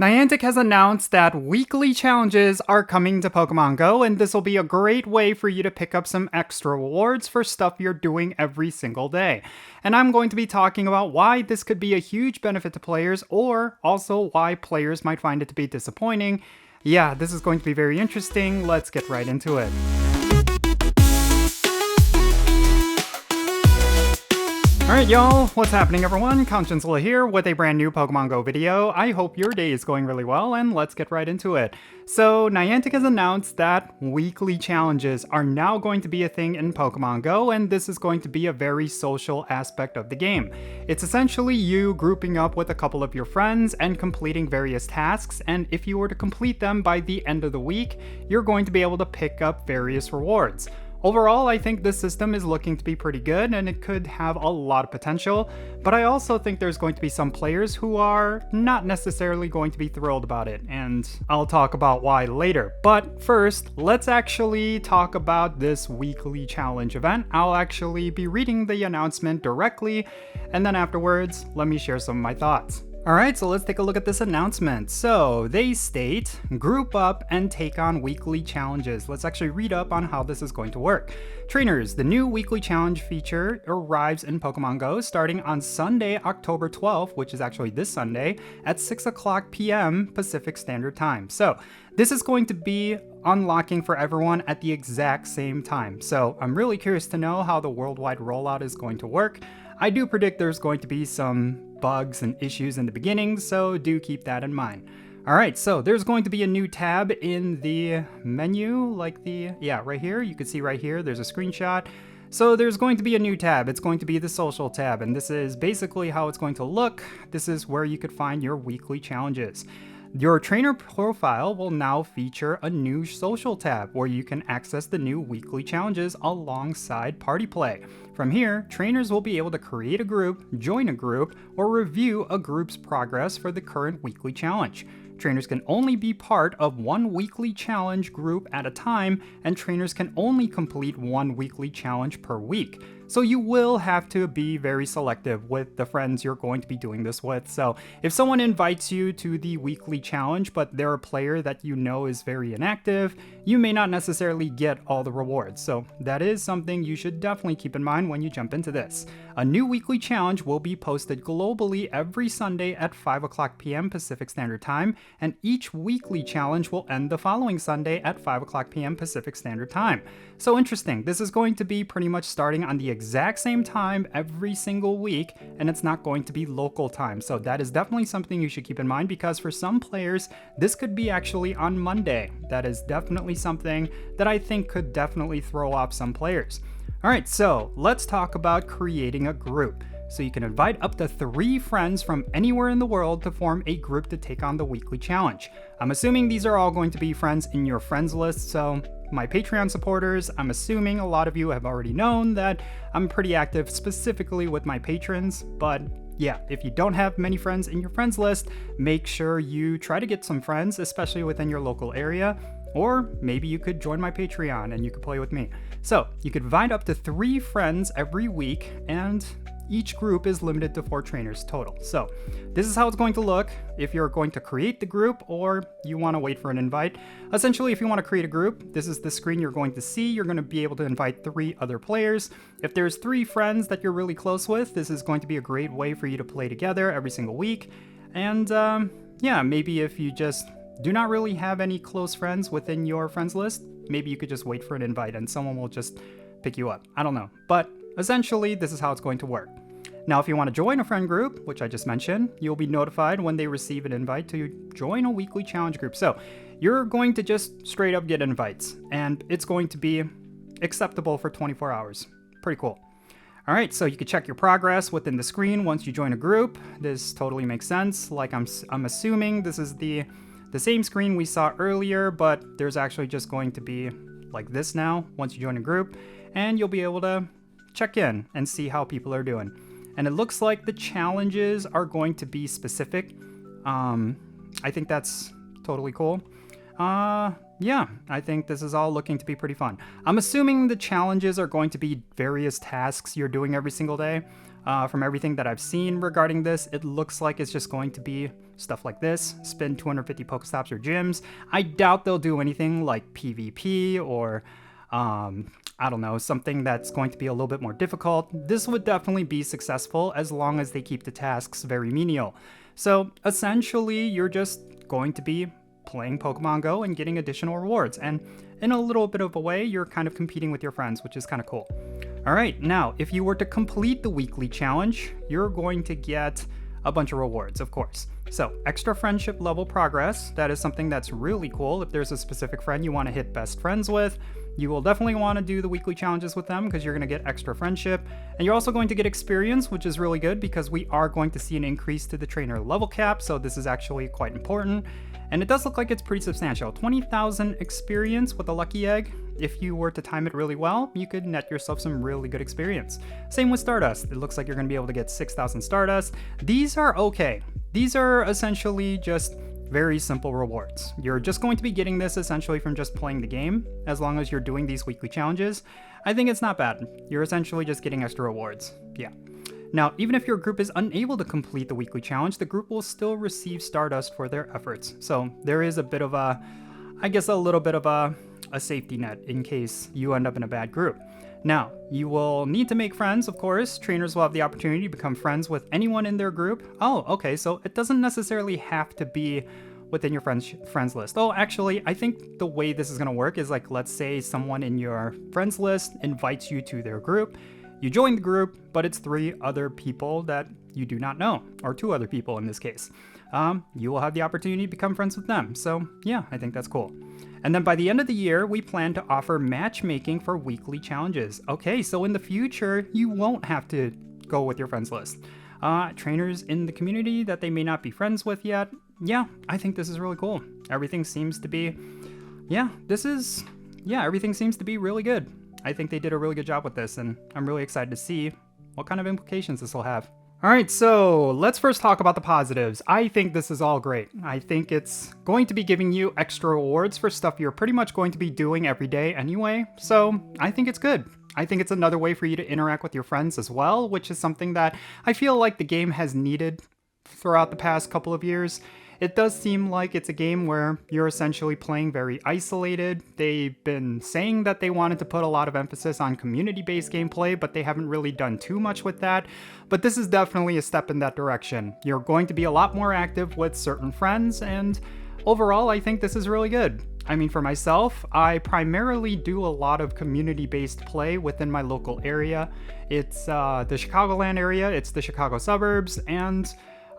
Niantic has announced that weekly challenges are coming to Pokemon Go, and this will be a great way for you to pick up some extra rewards for stuff you're doing every single day. And I'm going to be talking about why this could be a huge benefit to players, or also why players might find it to be disappointing. Yeah, this is going to be very interesting. Let's get right into it. Alright y'all, what's happening everyone? Jinsula here with a brand new Pokemon GO video. I hope your day is going really well, and let's get right into it. So, Niantic has announced that weekly challenges are now going to be a thing in Pokemon GO, and this is going to be a very social aspect of the game. It's essentially you grouping up with a couple of your friends and completing various tasks, and if you were to complete them by the end of the week, you're going to be able to pick up various rewards. Overall, I think this system is looking to be pretty good and it could have a lot of potential, but I also think there's going to be some players who are not necessarily going to be thrilled about it, and I'll talk about why later. But first, let's actually talk about this weekly challenge event. I'll actually be reading the announcement directly, and then afterwards, let me share some of my thoughts. Alright, so let's take a look at this announcement. So, they state, group up and take on weekly challenges. Let's actually read up on how this is going to work. Trainers, the new weekly challenge feature arrives in Pokemon GO starting on Sunday, October 12th, which is actually this Sunday, at 6 o'clock p.m. Pacific Standard Time. So, this is going to be unlocking for everyone at the exact same time. So, I'm really curious to know how the worldwide rollout is going to work. I do predict there's going to be some bugs and issues in the beginning, so do keep that in mind. Alright, so there's going to be a new tab in the menu, right here. You can see right here, there's a screenshot. So there's going to be a new tab. It's going to be the social tab, and this is basically how it's going to look. This is where you could find your weekly challenges. Your trainer profile will now feature a new social tab where you can access the new weekly challenges alongside party play. From here, trainers will be able to create a group, join a group, or review a group's progress for the current weekly challenge. Trainers can only be part of one weekly challenge group at a time, and trainers can only complete one weekly challenge per week. So you will have to be very selective with the friends you're going to be doing this with. So if someone invites you to the weekly challenge, but they're a player that you know is very inactive, you may not necessarily get all the rewards. So that is something you should definitely keep in mind when you jump into this. A new weekly challenge will be posted globally every Sunday at 5 o'clock p.m. Pacific Standard Time, and each weekly challenge will end the following Sunday at 5 o'clock p.m. Pacific Standard Time. So interesting, this is going to be pretty much starting on the exact same time every single week, and it's not going to be local time. So that is definitely something you should keep in mind, because for some players, this could be actually on Monday. That is definitely something that I think could definitely throw off some players. Alright, so let's talk about creating a group. So you can invite up to 3 friends from anywhere in the world to form a group to take on the weekly challenge. I'm assuming these are all going to be friends in your friends list, so my Patreon supporters, I'm assuming a lot of you have already known that I'm pretty active specifically with my patrons, but yeah, if you don't have many friends in your friends list, make sure you try to get some friends, especially within your local area. Or maybe you could join my Patreon and you could play with me. So you could invite up to 3 friends every week, and each group is limited to 4 trainers total. So this is how it's going to look if you're going to create the group or you want to wait for an invite. Essentially, if you want to create a group, this is the screen you're going to see. You're going to be able to invite 3 other players. If there's 3 friends that you're really close with, this is going to be a great way for you to play together every single week. And yeah, maybe if you just do not really have any close friends within your friends list, maybe you could just wait for an invite and someone will just pick you up. I don't know. But essentially, this is how it's going to work. Now, if you want to join a friend group, which I just mentioned, you'll be notified when they receive an invite to join a weekly challenge group. So you're going to just straight up get invites, and it's going to be acceptable for 24 hours. Pretty cool. All right, so you can check your progress within the screen once you join a group. This totally makes sense. Like I'm assuming this is the same screen we saw earlier, but there's actually just going to be like this now once you join a group, and you'll be able to check in and see how people are doing. And it looks like the challenges are going to be specific. I think that's totally cool. Yeah, I think this is all looking to be pretty fun. I'm assuming the challenges are going to be various tasks you're doing every single day. From everything that I've seen regarding this, it looks like it's just going to be stuff like this, spin 250 Pokestops or gyms. I doubt they'll do anything like PvP or I don't know, something that's going to be a little bit more difficult. This would definitely be successful as long as they keep the tasks very menial. So essentially, you're just going to be playing Pokemon Go and getting additional rewards. And in a little bit of a way, you're kind of competing with your friends, which is kind of cool. All right, now, if you were to complete the weekly challenge, you're going to get a bunch of rewards, of course. So, extra friendship level progress, that is something that's really cool. If there's a specific friend you want to hit best friends with, you will definitely want to do the weekly challenges with them because you're going to get extra friendship. And you're also going to get experience, which is really good because we are going to see an increase to the trainer level cap, so this is actually quite important. And it does look like it's pretty substantial. 20,000 experience with a lucky egg. If you were to time it really well, you could net yourself some really good experience. Same with Stardust. It looks like you're going to be able to get 6,000 Stardust. These are okay. These are essentially just very simple rewards. You're just going to be getting this essentially from just playing the game, as long as you're doing these weekly challenges. I think it's not bad. You're essentially just getting extra rewards. Yeah. Now, even if your group is unable to complete the weekly challenge, the group will still receive Stardust for their efforts. So there is a bit of a, I guess a little bit of a safety net in case you end up in a bad group. Now, you will need to make friends, of course. Trainers will have the opportunity to become friends with anyone in their group. Oh, okay, so it doesn't necessarily have to be within your friends list. Oh, actually, I think the way this is going to work is like, let's say someone in your friends list invites you to their group. You join the group, but it's 3 other people that you do not know, or 2 other people in this case. You will have the opportunity to become friends with them. So yeah, I think that's cool. And then by the end of the year, we plan to offer matchmaking for weekly challenges. Okay, so in the future, you won't have to go with your friends list. Trainers in the community that they may not be friends with yet. Yeah, I think this is really cool. Everything seems to be, everything seems to be really good. I think they did a really good job with this, and I'm really excited to see what kind of implications this will have. All right, so let's first talk about the positives. I think this is all great. I think it's going to be giving you extra rewards for stuff you're pretty much going to be doing every day anyway, so I think it's good. I think it's another way for you to interact with your friends as well, which is something that I feel like the game has needed throughout the past couple of years. It does seem like it's a game where you're essentially playing very isolated. They've been saying that they wanted to put a lot of emphasis on community-based gameplay, but they haven't really done too much with that. But this is definitely a step in that direction. You're going to be a lot more active with certain friends, and overall, I think this is really good. I mean, for myself, I primarily do a lot of community-based play within my local area. It's the Chicagoland area, it's the Chicago suburbs, and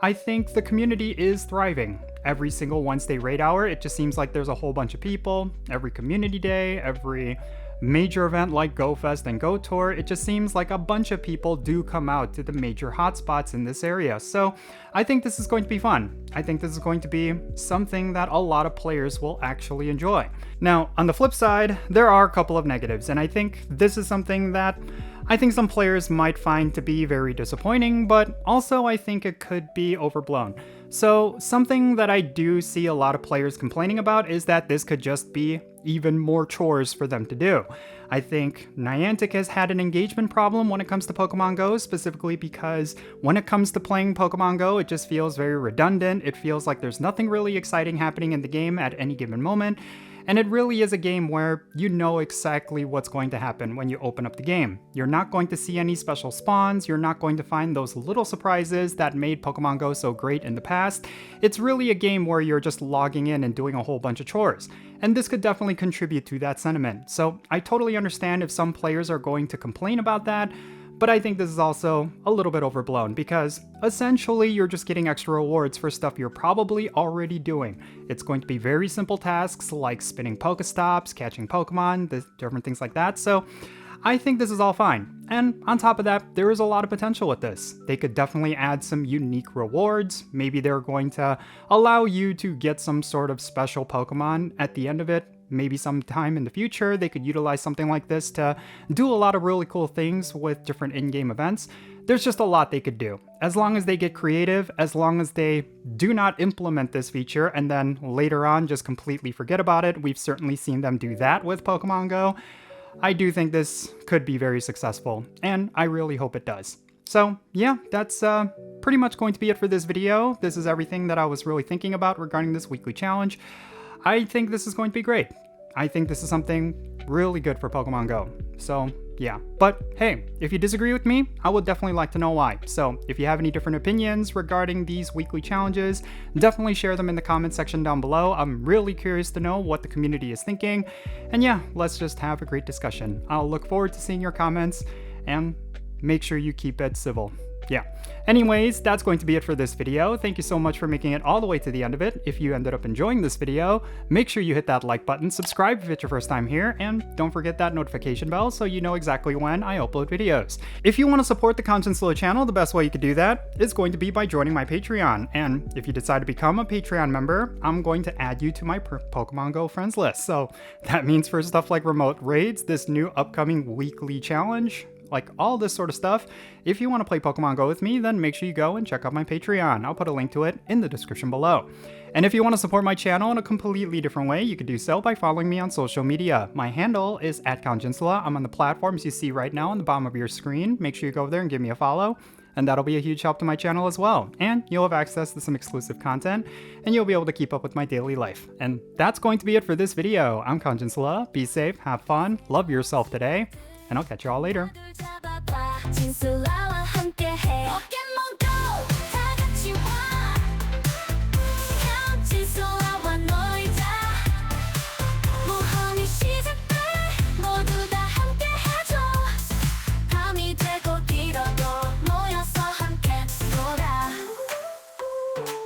I think the community is thriving. Every single Wednesday raid hour, it just seems like there's a whole bunch of people. Every community day, every major event like Go Fest and Go Tour, it just seems like a bunch of people do come out to the major hotspots in this area. So I think this is going to be fun. I think this is going to be something that a lot of players will actually enjoy. Now, on the flip side, there are a couple of negatives, and I think this is something that I think some players might find to be very disappointing, but also I think it could be overblown. So something that I do see a lot of players complaining about is that this could just be even more chores for them to do. I think Niantic has had an engagement problem when it comes to Pokemon Go, specifically because when it comes to playing Pokemon Go, it just feels very redundant. It feels like there's nothing really exciting happening in the game at any given moment. And it really is a game where you know exactly what's going to happen when you open up the game. You're not going to see any special spawns, you're not going to find those little surprises that made Pokemon Go so great in the past. It's really a game where you're just logging in and doing a whole bunch of chores. And this could definitely contribute to that sentiment. So I totally understand if some players are going to complain about that, but I think this is also a little bit overblown because essentially you're just getting extra rewards for stuff you're probably already doing. It's going to be very simple tasks like spinning Pokestops, catching Pokemon, the different things like that. So I think this is all fine. And on top of that, there is a lot of potential with this. They could definitely add some unique rewards. Maybe they're going to allow you to get some sort of special Pokemon at the end of it. Maybe sometime in the future, they could utilize something like this to do a lot of really cool things with different in-game events. There's just a lot they could do. As long as they get creative, as long as they do not implement this feature and then later on just completely forget about it. We've certainly seen them do that with Pokemon Go. I do think this could be very successful, and I really hope it does. So yeah, that's pretty much going to be it for this video. This is everything that I was really thinking about regarding this weekly challenge. I think this is going to be great. I think this is something really good for Pokemon Go. So yeah, but hey, if you disagree with me, I would definitely like to know why. So if you have any different opinions regarding these weekly challenges, definitely share them in the comment section down below. I'm really curious to know what the community is thinking. And yeah, let's just have a great discussion. I'll look forward to seeing your comments and make sure you keep it civil. Yeah. Anyways, that's going to be it for this video. Thank you so much for making it all the way to the end of it. If you ended up enjoying this video, make sure you hit that like button, subscribe if it's your first time here, and don't forget that notification bell so you know exactly when I upload videos. If you want to support the Jinsula channel, the best way you could do that is going to be by joining my Patreon. And if you decide to become a Patreon member, I'm going to add you to my Pokemon Go friends list. So that means for stuff like remote raids, this new upcoming weekly challenge, like all this sort of stuff. If you want to play Pokemon Go with me, then make sure you go and check out my Patreon. I'll put a link to it in the description below. And if you want to support my channel in a completely different way, you could do so by following me on social media. My handle is @Jinsula. I'm on the platforms you see right now on the bottom of your screen. Make sure you go over there and give me a follow, and that'll be a huge help to my channel as well. And you'll have access to some exclusive content, and you'll be able to keep up with my daily life. And that's going to be it for this video. I'm Jinsula. Be safe, have fun, love yourself today, and I'll catch you all later.